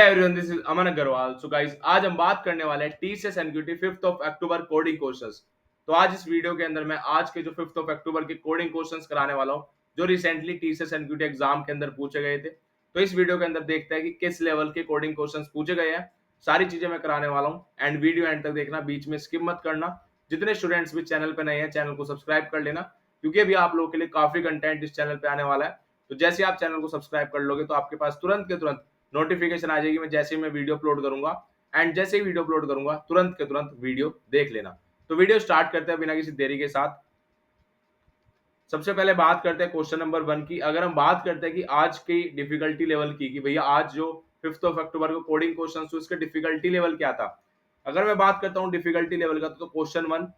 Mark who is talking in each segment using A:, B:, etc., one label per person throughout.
A: Everyone, this is Aman Agrawal. So guys, आज हम बात करने वाले हैं TCS NQT 5th of October coding questions. तो आज इस वीडियो के अंदर मैं आज के जो 5th ऑफ अक्टूबर के कोडिंग क्वेश्चंस कराने वाला हूं, जो रिसेंटली टीसीएस एनक्यूटी एग्जाम के अंदर पूछे गए थे। तो इस वीडियो के अंदर देखते हैं कि किस लेवल के कोडिंग क्वेश्चंस पूछे गए हैं। सारी चीजें मैं कराने वाला हूं एंड वीडियो एंड तक देखना, बीच में स्किप मत करना। जितने स्टूडेंट्स भी चैनल पे नए हैं, चैनल को सब्सक्राइब कर लेना, क्योंकि अभी आप लोगों के लिए काफी कंटेंट इस चैनल पे आने वाला है। तो जैसे आप चैनल को सब्सक्राइब कर लोगे तो आपके पास तुरंत के तुरंत नोटिफिकेशन आ जाएगी, मैं जैसे ही मैं वीडियो अपलोड करूंगा। एंड जैसे ही वीडियो अपलोड करूंगा तुरंत के तुरंत वीडियो देख लेना। तो वीडियो स्टार्ट करते हैं बिना किसी देरी के साथ। सबसे पहले बात करते हैं क्वेश्चन नंबर 1 की। अगर हम बात करते हैं कि आज की डिफिकल्टी लेवल की, कि भैया आज जो 5th ऑफ अक्टूबर को कोडिंग क्वेश्चन थे उसके डिफिकल्टी लेवल क्या था। अगर मैं बात करता हूँ डिफिकल्टी लेवल का, तो क्वेश्चन 1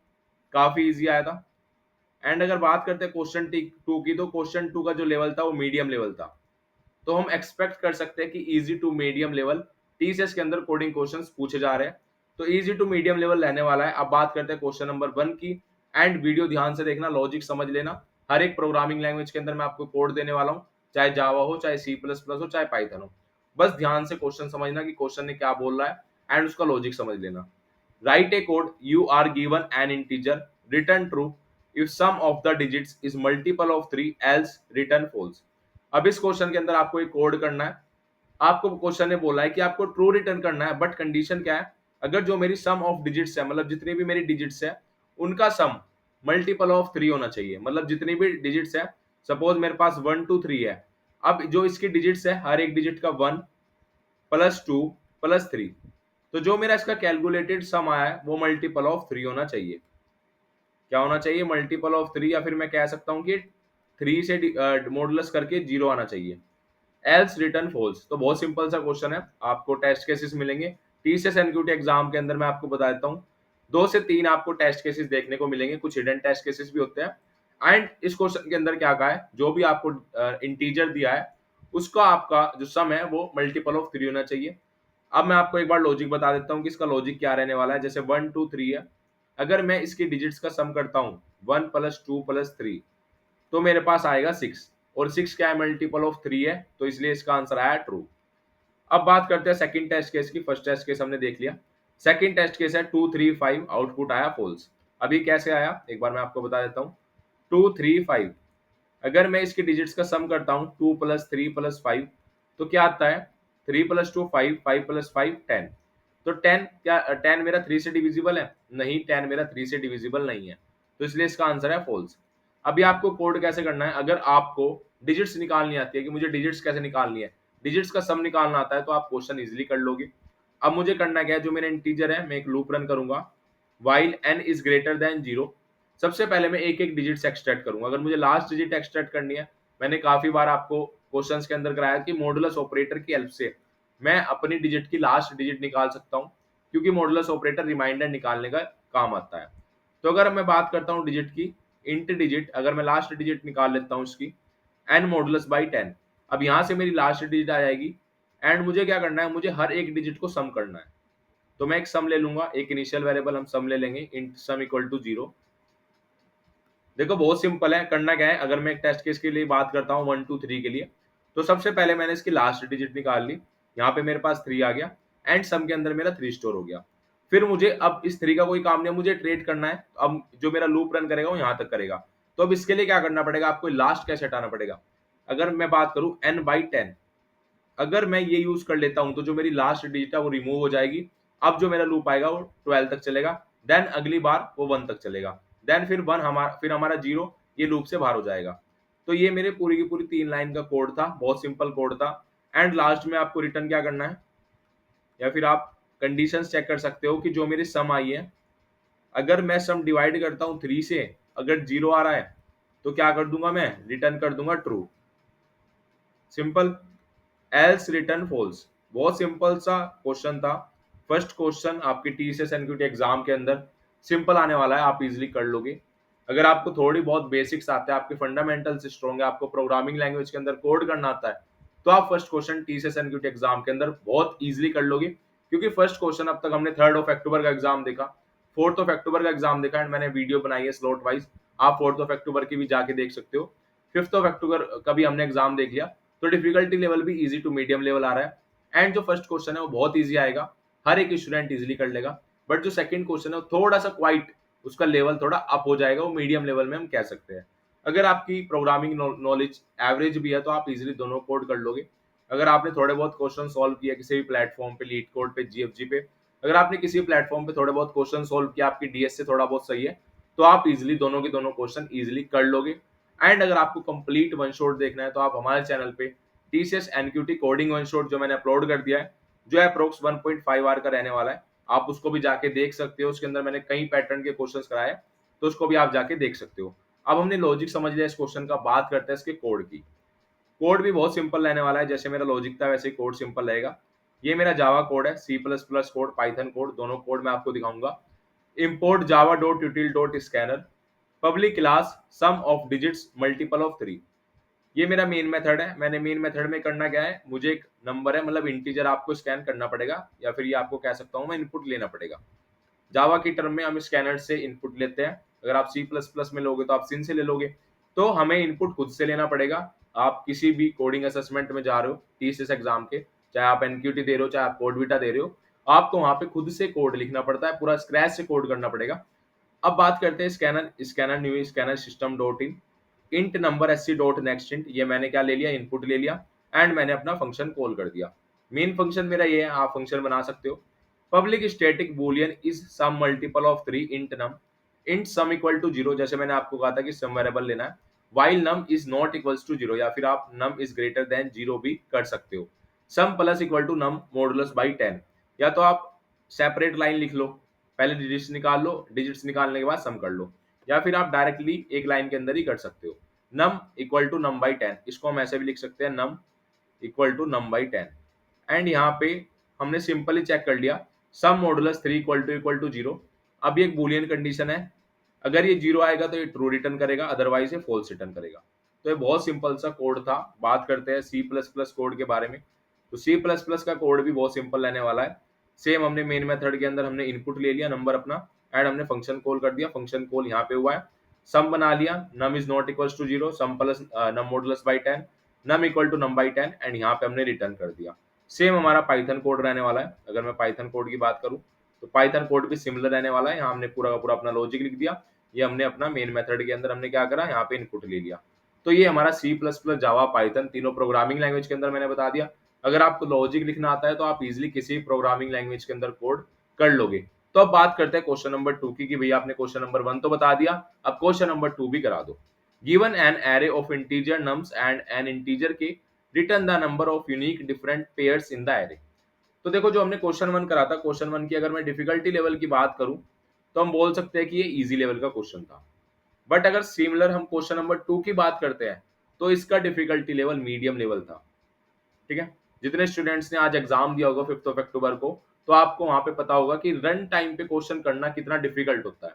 A: काफी इजी आया था। एंड अगर बात करते हैं क्वेश्चन 2 की, तो क्वेश्चन 2 का जो लेवल था वो मीडियम लेवल था। तो हम एक्सपेक्ट कर सकते हैं कि easy to medium level TCS के अंदर कोडिंग क्वेश्चंस पूछे जा रहे हैं। तो इजी टू मीडियम लेवल रहने वाला है। अब बात करते हैं क्वेश्चन नंबर 1 की। एंड वीडियो ध्यान से देखना, लॉजिक समझ लेना। हर एक प्रोग्रामिंग लैंग्वेज के अंदर मैं आपको कोड देने वाला हूँ, चाहे जावा हो, चाहे सी प्लस प्लस हो, चाहे पाइथन हो। बस ध्यान से क्वेश्चन समझना कि क्वेश्चन ने क्या बोल रहा है एंड उसका लॉजिक समझ लेना। Write a code, you are given an integer, return true if sum of the digits is multiple of 3, else return false। अब इस क्वेश्चन के अंदर आपको एक कोड करना है। आपको क्वेश्चन ने बोला है कि आपको ट्रू रिटर्न करना है, बट कंडीशन क्या है, अगर जो मेरी सम ऑफ डिजिट्स है, मतलब जितनी भी मेरी डिजिट्स है उनका सम मल्टीपल ऑफ 3 होना चाहिए। मतलब जितनी भी डिजिट्स है, सपोज मेरे पास 1 2 3 है। अब जो इसकी डिजिट्स है, हर एक डिजिट का 1 प्लस 2 प्लस 3, तो जो मेरा इसका कैलकुलेटेड सम आया है वो मल्टीपल ऑफ 3 होना चाहिए। क्या होना चाहिए? मल्टीपल ऑफ 3, या फिर मैं कह सकता हूं कि 3 से मॉडुलस करके 0 आना चाहिए। Else return false. तो बहुत सिंपल सा क्वेश्चन है, आपको टेस्ट केसेस मिलेंगे टीसीएस एनक्यूटी एग्जाम के अंदर। मैं आपको बता देता हूँ, 2 से 3 आपको टेस्ट केसेस देखने को मिलेंगे, कुछ हिडन टेस्ट केसेस भी होते हैं। एंड इस क्वेश्चन के अंदर क्या कहा है, जो भी आपको इंटीजर दिया है उसका आपका जो सम है वो मल्टीपल ऑफ 3 होना चाहिए। अब मैं आपको एक बार लॉजिक बता देता हूँ कि इसका लॉजिक क्या रहने वाला है। जैसे 1 2 3 है, अगर मैं इसकी डिजिट्स का सम करता हूँ 1 प्लस 2 प्लस 3, तो मेरे पास आएगा 6। और 6 क्या है? मल्टीपल ऑफ 3 है, तो इसलिए इसका आंसर आया ट्रू। अब बात करते हैं सेकंड टेस्ट केस की। फर्स्ट टेस्ट केस हमने देख लिया, सेकंड टेस्ट केस है 2 3 5, आउटपुट आया फॉल्स। अभी कैसे आया एक बार मैं आपको बता देता हूँ। 2 3 5, अगर मैं इसकी डिजिट्स का सम करता हूँ 2 प्लस 3 प्लस 5, तो क्या आता है? 3 प्लस 2 5, 5 प्लस 5 10। तो 10 क्या 10 मेरा 3 से डिविजिबल है? नहीं, 10 मेरा 3 से डिविजिबल नहीं है, तो इसलिए इसका आंसर है फॉल्स। अभी आपको कोड कैसे करना है, अगर आपको डिजिट्स निकालनी आती है कि मुझे डिजिट्स कैसे निकालनी है, डिजिट्स का सम निकालना आता है, तो आप क्वेश्चन इजीली कर लोगे। अब मुझे करना क्या है, जो मेरा इंटीजर है मैं एक लूप रन करूंगा, while n is greater than 0। सबसे पहले मैं एक एक डिजिट एक्सट्रैक्ट करूंगा। अगर मुझे लास्ट डिजिट एक्सट्रैक्ट करनी है, मैंने काफी बार आपको क्वेश्चंस के अंदर कराया कि मॉडुलस ऑपरेटर की हेल्प से मैं अपनी डिजिट की लास्ट डिजिट निकाल सकता हूं, क्योंकि मॉडुलस ऑपरेटर रिमाइंडर निकालने का काम आता है। तो अगर मैं बात करता हूं डिजिट की, इंट डिजिट, अगर मैं लास्ट डिजिट निकाल लेता हूं इसकी n मॉडुलस बाई 10, अब यहां से मेरी लास्ट डिजिट आ जाएगी। एंड मुझे क्या करना है, मुझे हर एक डिजिट को सम करना है। तो मैं एक सम ले लूंगा, एक इनिशियल वेरिएबल हम सम ले लेंगे, इंट सम इक्वल टू 0। देखो बहुत सिंपल है, करना क्या है, अगर मैं एक टेस्ट केस के लिए बात करता हूँ 1 2 3 के लिए, तो सबसे पहले मैंने इसकी लास्ट डिजिट निकाल ली। यहाँ पे मेरे पास 3 आ गया एंड सम के अंदर मेरा 3 स्टोर हो गया। फिर मुझे अब इस 3 का कोई काम नहीं है, मुझे ट्रेड करना है। अब जो मेरा लूप रन करेगा वो यहाँ तक करेगा। तो अब इसके लिए क्या करना पड़ेगा, आपको लास्ट कैसे हटाना पड़ेगा। अगर मैं बात करूँ n/10, अगर मैं ये यूज कर लेता हूं तो जो मेरी लास्ट डिजिट है वो रिमूव हो जाएगी। अब जो मेरा लूप आएगा वो 12 तक चलेगा, देन अगली बार वो 1 तक चलेगा, देन फिर 1 हमारा 0 ये लूप से बाहर हो जाएगा। तो ये मेरे पूरी की पूरी 3 लाइन का कोड था, बहुत सिंपल कोड था। एंड लास्ट में आपको रिटर्न क्या करना है, या फिर आप कंडीशंस चेक कर सकते हो कि जो मेरी सम आई है, अगर मैं सम डिवाइड करता हूँ 3 से, अगर 0 आ रहा है तो क्या कर दूंगा, मैं रिटर्न कर दूंगा true. Simple. Else return false. बहुत सिंपल सा क्वेश्चन था। फर्स्ट क्वेश्चन आपके टीसीएस एनक्यूटी एग्जाम के अंदर सिंपल आने वाला है, आप इजीली कर लोगे। अगर आपको थोड़ी बहुत बेसिक्स आते हैं, आपके फंडामेंटल्स स्ट्रॉन्ग है, आपको प्रोग्रामिंग लैंग्वेज के अंदर कोड करना आता है, तो आप first question TCS NQT exam के अंदर बहुत इजीली कर लोगे। क्योंकि फर्स्ट क्वेश्चन अब तक हमने 3rd ऑफ अक्टूबर का एग्जाम देखा, 4th ऑफ अक्टूबर का एग्जाम देखा, एंड मैंने वीडियो बनाई है स्लॉट वाइज, आप 4th ऑफ अक्टूबर की भी जाके देख सकते हो। 5th ऑफ अक्टूबर का भी हमने एग्जाम देख लिया। तो डिफिकल्टी लेवल भी इजी टू मीडियम लेवल आ रहा है। एंड जो फर्स्ट क्वेश्चन है वो बहुत ईजी आएगा, हर एक स्टूडेंट इजीली कर लेगा। बट जो सेकंड क्वेश्चन है वो थोड़ा सा क्वाइट, उसका लेवल थोड़ा अप हो जाएगा, वो मीडियम लेवल में हम कह सकते हैं। अगर आपकी प्रोग्रामिंग नॉलेज एवरेज भी है तो आप इजीली दोनों कोड कर लोगे। अगर आपने थोड़े बहुत क्वेश्चन सॉल्व किया किसी भी प्लेटफॉर्म पे, लीड कोड पे, जीएफजी पे, अगर आपने किसी प्लेटफॉर्म पे थोड़े बहुत क्वेश्चन सॉल्व किया, आपकी डीएस से थोड़ा बहुत सही है, तो आप इजीली दोनों के दोनों क्वेश्चन इजीली कर लोगे। एंड अगर आपको कंप्लीट वन शॉट देखना है तो आप हमारे चैनल पे TCS NQT coding one shot जो मैंने अपलोड कर दिया है, जो अप्रोक्स 1.5 आवर का रहने वाला है, आप उसको भी जाके देख सकते हो। उसके अंदर मैंने कई पैटर्न के क्वेश्चंस कराए, तो उसको भी आप जाके देख सकते हो। अब हमने लॉजिक समझ लिया इस क्वेश्चन का, बात करते हैं इसके कोड की। कोड भी बहुत सिंपल रहने वाला है, जैसे मेरा लॉजिक था वैसे ही कोड सिंपल रहेगा। ये मेरा जावा कोड है, C plus plus code, Python code, दोनों कोड मैं आपको दिखाऊंगा। import java dot util dot scanner, public class sum of digits multiple of 3। ये मेरा मेन मेथड है। मैंने मेन मेथड में करना क्या है, मुझे एक नंबर है मतलब इंटीजर आपको स्कैन करना पड़ेगा, या फिर ये आपको कह सकता हूँ मैं इनपुट लेना पड़ेगा। जावा की टर्म में हम स्कैनर से इनपुट लेते हैं, अगर आप सी प्लस प्लस में लोगे तो आप सिन से ले लोगे, तो हमें इनपुट खुद से लेना पड़ेगा। आप किसी भी कोडिंग असेसमेंट में जा रहे हो टीसीएस एग्जाम के, चाहे आप एनक्यूटी दे रहे हो चाहे आप कोडविटा दे रहे हो, आपको वहां पे खुद से कोड लिखना पड़ता है, पूरा स्क्रैच से कोड करना पड़ेगा। अब बात करते हैं scanner, scanner new scanner system dot in int number SC dot next int, ये मैंने क्या ले लिया, इनपुट ले लिया, एंड मैंने अपना फंक्शन कॉल कर दिया। मेन फंक्शन मेरा ये है, आप फंक्शन बना सकते हो। Public static boolean is sum multiple of 3 int num, int sum equal to 0, जैसे मैंने आपको कहा था कि सम वेरिएबल लेना है, while num is not equals to 0, या फिर आप नम इज ग्रेटर देन 0 भी कर सकते हो। Sum plus equal to num modulus by 10, या तो आप सेपरेट लाइन लिख लो, पहले डिजिट्स निकाल लो, डिजिट्स निकालने के बाद सम कर लो, या फिर आप डायरेक्टली एक लाइन के अंदर ही कर सकते हो। Num equal to num by 10, इसको हम ऐसे भी लिख सकते हैं, num equal to num by 10। And यहाँ पे हमने सिंपली चेक कर लिया, सम मॉडुलस 3 इक्वल टू 0। अब ये एक बूलियन कंडीशन है, अगर ये 0 आएगा तो ये ट्रू रिटर्न करेगा, अदरवाइज ये फॉल्स रिटर्न करेगा। तो ये बहुत सिंपल सा कोड था। बात करते हैं सी प्लस प्लस कोड के बारे में, तो सी प्लस प्लस का कोड भी बहुत सिंपल रहने वाला है। सेम हमने मेन मेथड के अंदर हमने इनपुट ले लिया नंबर अपना, एंड हमने फंक्शन कॉल कर दिया, फंक्शन कॉल यहाँ पे हुआ है, सम बना लिया, num is not equal to 0, sum plus num modulus by 10, num equal to num by 10, and यहाँ पे हमने रिटर्न कर दिया। सेम हमारा पाइथन कोड रहने वाला है। अगर मैं पाइथन कोड की बात करूँ तो पाइथन कोड भी सिमिलर रहने वाला है। यहाँ हमने पूरा का पूरा अपना लॉजिक लिख दिया, ये हमने अपना मेन मेथड के अंदर हमने क्या करा, यहाँ पे इनपुट ले लिया। तो ये हमारा सी प्लस प्लस, जावा, पाइथन, तीनों प्रोग्रामिंग लैंग्वेज के अंदर मैंने बता दिया। अगर आपको लॉजिक लिखना आता है तो आप इजिली किसी प्रोग्रामिंग लैंग्वेज के अंदर कोड कर लोगे। तो अब बात करते हैं क्वेश्चन नंबर 2 की, कि भैया आपने क्वेश्चन नंबर 1 तो बता दिया, अब क्वेश्चन नंबर 2 भी करा दो। Given an array of integer nums and an integer K, return the number of unique different pairs in the array. तो देखो जो हमने क्वेश्चन 1 करा था, क्वेश्चन 1 की अगर मैं डिफिकल्टी लेवल की बात करूं तो हम बोल सकते हैं कि ये इजी लेवल का क्वेश्चन था। बट अगर सिमिलर हम क्वेश्चन नंबर 2 की बात करते हैं तो इसका डिफिकल्टी लेवल मीडियम लेवल था। ठीक है, जितने स्टूडेंट्स ने आज एग्जाम दिया होगा 5 अक्टूबर को, तो आपको वहां पे पता होगा कि रन टाइम पे क्वेश्चन करना कितना डिफिकल्ट होता है।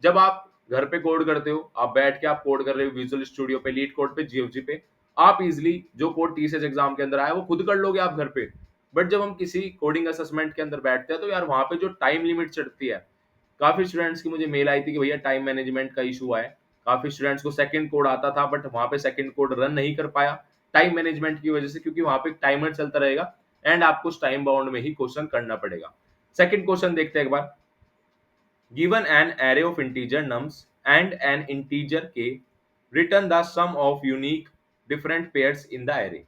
A: जब आप घर पे कोड करते हो, आप बैठ के आप कोड कर रहे हो विजुअल स्टूडियो पे, लीड कोड पे, जीएफजी पे, आप इजिली जो कोड टीसीएस एग्जाम के अंदर आया वो खुद कर लोगे आप घर पे। बट जब हम किसी कोडिंग असेसमेंट के अंदर बैठते हैं तो यार वहां पे जो टाइम लिमिट चढ़ती है, काफी स्टूडेंट्स की मुझे मेल आई थी कि भैया टाइम मैनेजमेंट का इशू आया है। काफी स्टूडेंट्स को सेकंड कोड आता था बट वहां पे सेकंड कोड रन नहीं कर पाया टाइम मैनेजमेंट की वजह से, क्योंकि वहां पे टाइमर चलता रहेगा एंड आपको उस टाइम बाउंड में ही क्वेश्चन करना पड़ेगा। सेकंड क्वेश्चन देखते हैं एक बार। Given an array of integer nums and an integer K, return the sum of unique different pairs in the array.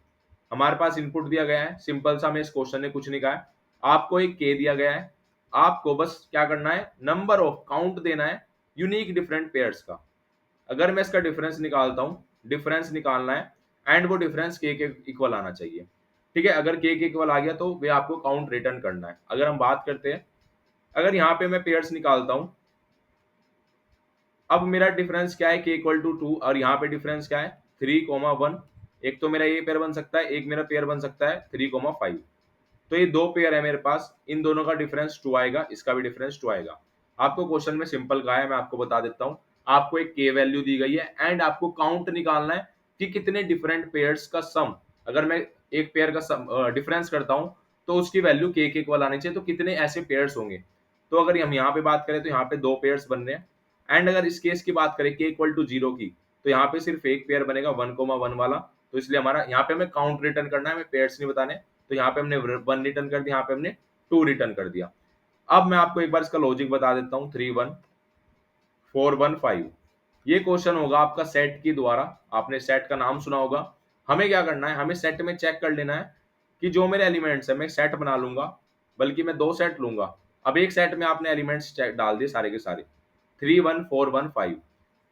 A: हमारे पास इनपुट दिया गया है, सिंपल सा, हमें इस क्वेश्चन ने कुछ नहीं कहा है। आपको एक के दिया गया है, आपको बस क्या करना है, नंबर ऑफ काउंट देना है यूनिक डिफरेंट पेयर्स का। अगर मैं इसका डिफरेंस निकालता हूं, डिफरेंस निकालना है, एंड वो डिफरेंस के इक्वल आना चाहिए। ठीक है, अगर के इक्वल आ गया तो वे आपको काउंट रिटर्न करना है। अगर हम बात करते हैं, अगर यहाँ पे मैं पेयर्स निकालता हूं, अब मेरा डिफरेंस क्या है, के इक्वल टू 2, और यहाँ पे डिफरेंस क्या है 3,1। एक तो मेरा ये पेयर बन सकता है, एक मेरा पेयर बन सकता है 3,5। तो ये दो पेयर है मेरे पास, इन दोनों का डिफरेंस 2 आएगा, इसका भी डिफरेंस 2 आएगा। आपको क्वेश्चन में सिंपल कहा है, मैं आपको बता देता हूँ। आपको एक के वैल्यू दी गई है एंड आपको काउंट निकालना है कि कितने डिफरेंट पेयर्स का सम, अगर मैं एक पेयर का सम डिफरेंस करता हूँ तो उसकी वैल्यू के इक्वल आनी चाहिए, तो कितने ऐसे पेयर्स होंगे। तो अगर हम यहाँ पे बात करें तो यहाँ पे दो पेयर्स बन रहे हैं, एंड अगर इस केस की बात करें के इक्वल टू 0 की, तो यहाँ पे सिर्फ एक पेयर बनेगा 1,1 वाला। तो इसलिए हमारा यहाँ पे हमें काउंट रिटर्न करना है, हमें पेयर्स नहीं बताने। तो यहाँ पे हमने 1 रिटर्न कर दिया, यहाँ पे हमने 2 रिटर्न कर दिया। अब मैं आपको एक बार इसका लॉजिक बता देता हूँ। 31415 ये क्वेश्चन होगा आपका सेट के द्वारा। आपने सेट का नाम सुना होगा। हमें क्या करना है, हमें सेट में चेक कर लेना है कि जो मेरे एलिमेंट्स है, मैं सेट बना लूंगा, बल्कि मैं 2 सेट लूंगा। अब एक सेट में आपने एलिमेंट्स डाल दिए सारे के सारे 31415।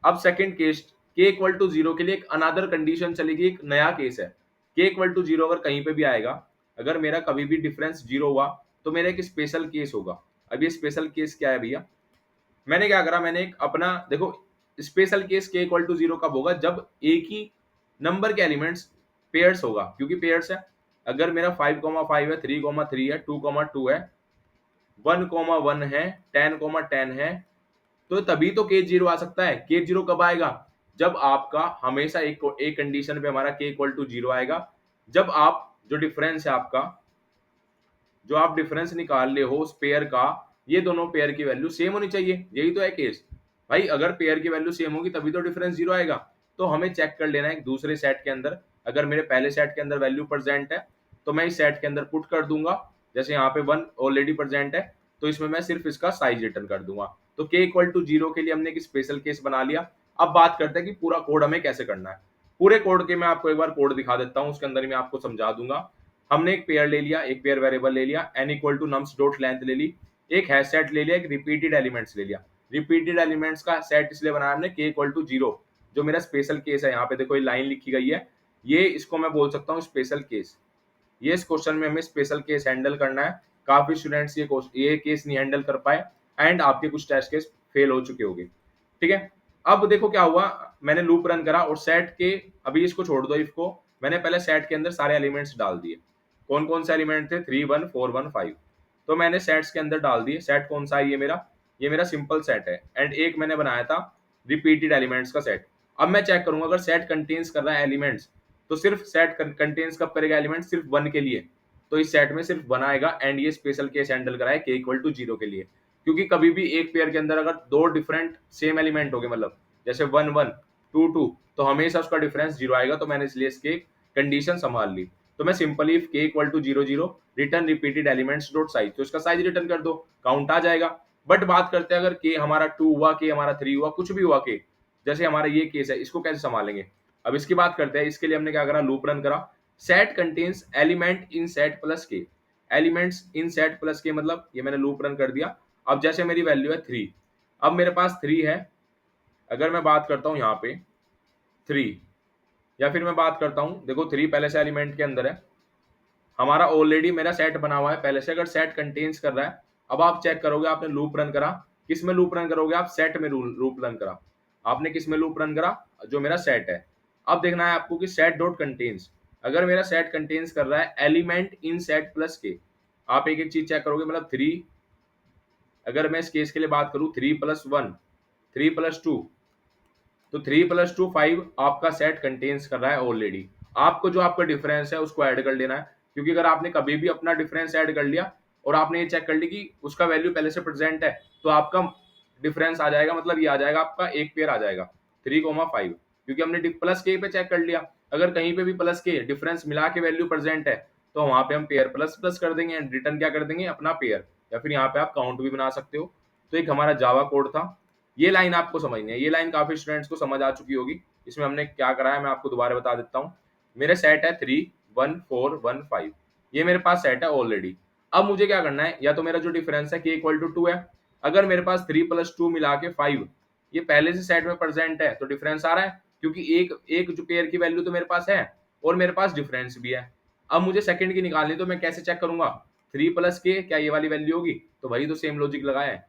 A: अब सेकंड केस के इक्वल टू 0 के लिए एक अनदर कंडीशन चलेगी, एक नया केस है। के इक्वल टू 0 अगर कहीं पे भी आएगा, अगर मेरा कभी भी डिफरेंस 0 हुआ, तो मेरा एक स्पेशल केस होगा। अब ये स्पेशल केस क्या है भैया, मैंने क्या करा, मैंने एक अपना देखो, स्पेशल केस के इक्वल टू 0 कब होगा, जब एक ही नंबर के एलिमेंट्स पेयर्स होगा, क्योंकि पेयर्स है। अगर मेरा 5,5 है, 3,3 है, 2,2 है, 1,1 है, 10,10 है, तो तभी तो के जीरो आ सकता है। के जीरो कब आएगा, जब आपका हमेशा एक कंडीशन पे हमारा के इक्वल टू 0 आएगा, जब आप जो डिफरेंस है आपका, जो आप डिफरेंस निकाल रहे हो उस पेयर का, ये दोनों पेयर की वैल्यू सेम होनी चाहिए। यही तो है केस भाई, अगर पेयर की वैल्यू सेम होगी तभी तो डिफरेंस 0 आएगा। तो हमें चेक कर लेना है एक दूसरे सेट के अंदर, अगर मेरे पहले सेट के अंदर वैल्यू प्रेजेंट है, तो मैं इस सेट के अंदर पुट कर दूंगा। जैसे यहाँ पे 1 ऑलरेडी प्रेजेंट है, तो इसमें मैं सिर्फ इसका साइज रिटर्न कर दूंगा। तो के इक्वल टू 0 के लिए हमने एक स्पेशल केस बना लिया। अब बात करते हैं कि पूरा कोड हमें कैसे करना है। पूरे कोड के मैं आपको एक बार कोड दिखा देता हूँ, उसके अंदर मैं आपको समझा दूंगा। हमने एक पेयर ले लिया, एक पेयर वेरिएबल ले लिया, n equal to nums dot length ले ली, एक हैश सेट ले लिया, एक रिपीटेड एलिमेंट्स ले लिया। रिपीटेड एलिमेंट्स का सेट इसलिए बनाया हमने के इक्वल टू 0, जो मेरा स्पेशल केस है। यहाँ पे देखो ये लाइन लिखी गई है, ये इसको मैं बोल सकता हूँ स्पेशल केस। ये इस क्वेश्चन में हमें स्पेशल केस हैंडल करना है। काफी स्टूडेंट्स ये केस नहीं हैंडल कर पाए, एंड आपके कुछ टेस्ट केस फेल हो चुके होंगे। ठीक है, अब देखो क्या हुआ, मैंने लूप रन करा और सेट के, अभी इसको छोड़ दो इफ को, मैंने पहले सेट के अंदर सारे एलिमेंट्स डाल दिए। कौन कौन से एलिमेंट थे, 31415, तो मैंने सेट्स के अंदर डाल दिए। सेट कौन सा है, ये मेरा सिंपल सेट है, एंड एक मैंने बनाया था रिपीटेड एलिमेंट्स का सेट। अब मैं चेक करूंगा अगर सेट कंटेन्स कर रहा है एलिमेंट्स, तो सिर्फ सेट कंटेन्स कब करेगा एलिमेंट, सिर्फ 1 के लिए, तो इस सेट में सिर्फ 1 आएगा। एंड ये स्पेशल केस हैंडल कराए के इक्वल टू 0 के लिए, क्योंकि कभी भी एक पेयर के अंदर अगर दो डिफरेंट सेम एलिमेंट हो गए, मतलब जैसे 1 1 2 2, तो हमेशा उसका डिफरेंस 0 आएगा। तो मैंने इसलिए इसके कंडीशन संभाल ली। तो मैं simply if k equal to 0 0 return repeated elements dot size, तो इसका साइज रिटर्न कर दो, काउंट आ जाएगा। बट बात करते हैं अगर के हमारा 2 हुआ, के हमारा 3 हुआ, कुछ भी हुआ के, जैसे हमारा ये केस है, इसको कैसे संभालेंगे। अब इसकी बात करते हैं। इसके लिए हमने क्या करा, लूप रन करा, set contains element in set plus के, एलिमेंट्स इन सेट प्लस के, मतलब ये मैंने लूप रन कर दिया। अब जैसे मेरी वैल्यू है 3, अब मेरे पास 3 है, अगर मैं बात करता हूँ यहाँ पे 3, या फिर मैं बात करता हूँ, देखो 3 पहले से एलिमेंट के अंदर है, हमारा ऑलरेडी मेरा सेट बना हुआ है पहले से। अगर सेट कंटेन्स कर रहा है, अब आप चेक करोगे, आपने लूप रन करा, किस में लूप रन करोगे आप, सेट में लूप रन करा। आपने किस में लूप रन करा, जो मेरा सेट है। अब देखना है आपको कि सेट डॉट कंटेन्स, अगर मेरा सेट कंटेन्स कर रहा है एलिमेंट इन सेट प्लस के, आप एक एक चीज चेक करोगे, मतलब 3, अगर मैं इस केस के लिए बात करूं 3+1 3+2, तो 3+2 5 आपका सेट कंटेन्स कर रहा है ऑलरेडी। आपको जो आपका डिफरेंस है उसको ऐड कर लेना है, क्योंकि अगर आपने कभी भी अपना डिफरेंस ऐड कर लिया और आपने ये चेक कर ली कि उसका वैल्यू पहले से प्रेजेंट है, तो आपका डिफरेंस आ जाएगा, मतलब ये आ जाएगा आपका एक पेयर आ जाएगा 3,5, क्योंकि हमने प्लस के पे चेक कर लिया। अगर कहीं पे भी प्लस के डिफरेंस मिला के वैल्यू प्रेजेंट है, तो वहां पे हम पेयर प्लस प्लस कर देंगे एंड रिटर्न क्या कर देंगे, अपना पेयर, या फिर यहाँ पे आप काउंट भी बना सकते हो। तो एक हमारा जावा कोड था। ये लाइन आपको समझनी है, ये लाइन काफी स्टूडेंट्स को समझ आ चुकी होगी। इसमें हमने क्या करा है मैं आपको दोबारा बता देता हूँ। मेरे सेट है 31415, ये मेरे पास सेट है ऑलरेडी। अब मुझे क्या करना है, या तो मेरा जो डिफरेंस है के इक्वल टू 2 है, अगर मेरे पास 3+2 मिला के 5, ये पहले से सेट में प्रेजेंट है, तो डिफरेंस आ रहा है, क्योंकि एक एक जो पेयर की वैल्यू तो मेरे पास है और मेरे पास डिफरेंस भी है। अब मुझे सेकंड की निकालनी, तो मैं कैसे चेक करूंगा, 3+k क्या ये वाली वैल्यू होगी, तो वही तो सेम लॉजिक लगाया है,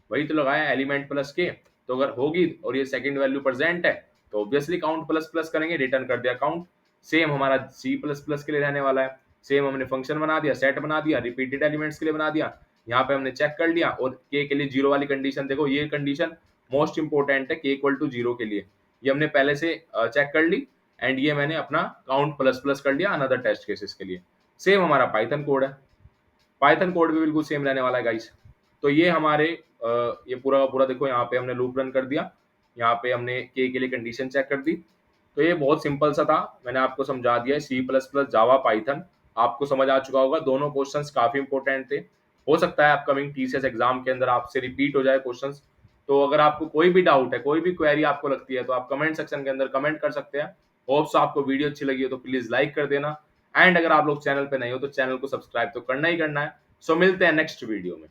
A: वही तो लगाया एलिमेंट प्लस के, तो अगर होगी और ये सेकंड वैल्यू प्रेजेंट है, तो ऑब्वियसली काउंट प्लस प्लस करेंगे, रिटर्न कर दिया काउंट। सेम हमारा सी प्लस प्लस के लिए रहने वाला है। सेम हमने फंक्शन बना दिया, सेट बना दिया, रिपीटेड एलिमेंट्स के लिए बना दिया, यहाँ पे हमने चेक कर लिया। और के लिए 0 वाली कंडीशन देखो, ये कंडीशन मोस्ट इंपोर्टेंट है के इक्वल टू 0 के लिए, ये हमने पहले से चेक कर ली, एंड ये मैंने अपना काउंट प्लस प्लस कर लिया अनदर टेस्ट केसेस के लिए। सेम हमारा पाइथन कोड है, पाइथन कोड भी बिल्कुल सेम रहने वाला है गाइस। तो ये हमारे ये पूरा का पूरा देखो, यहाँ पे हमने लूप रन कर दिया, यहाँ पे हमने के लिए कंडीशन चेक कर दी। तो ये बहुत सिंपल सा था, मैंने आपको समझा दिया। C plus plus Java Python आपको समझ आ चुका होगा। दोनों क्वेश्चंस काफी इंपॉर्टेंट थे। हो सकता है अपकमिंग टीसीएस एग्जाम के अंदर आपसे रिपीट हो जाए क्वेश्चंस। तो अगर आपको कोई भी डाउट है, कोई भी क्वेरी आपको लगती है, तो आप कमेंट सेक्शन के अंदर कमेंट कर सकते हैं। होप्स आपको वीडियो अच्छी लगी हो तो प्लीज लाइक कर देना। एंड अगर आप लोग चैनल पे नए हो तो चैनल को सब्सक्राइब तो करना ही करना है। सो मिलते हैं नेक्स्ट वीडियो में।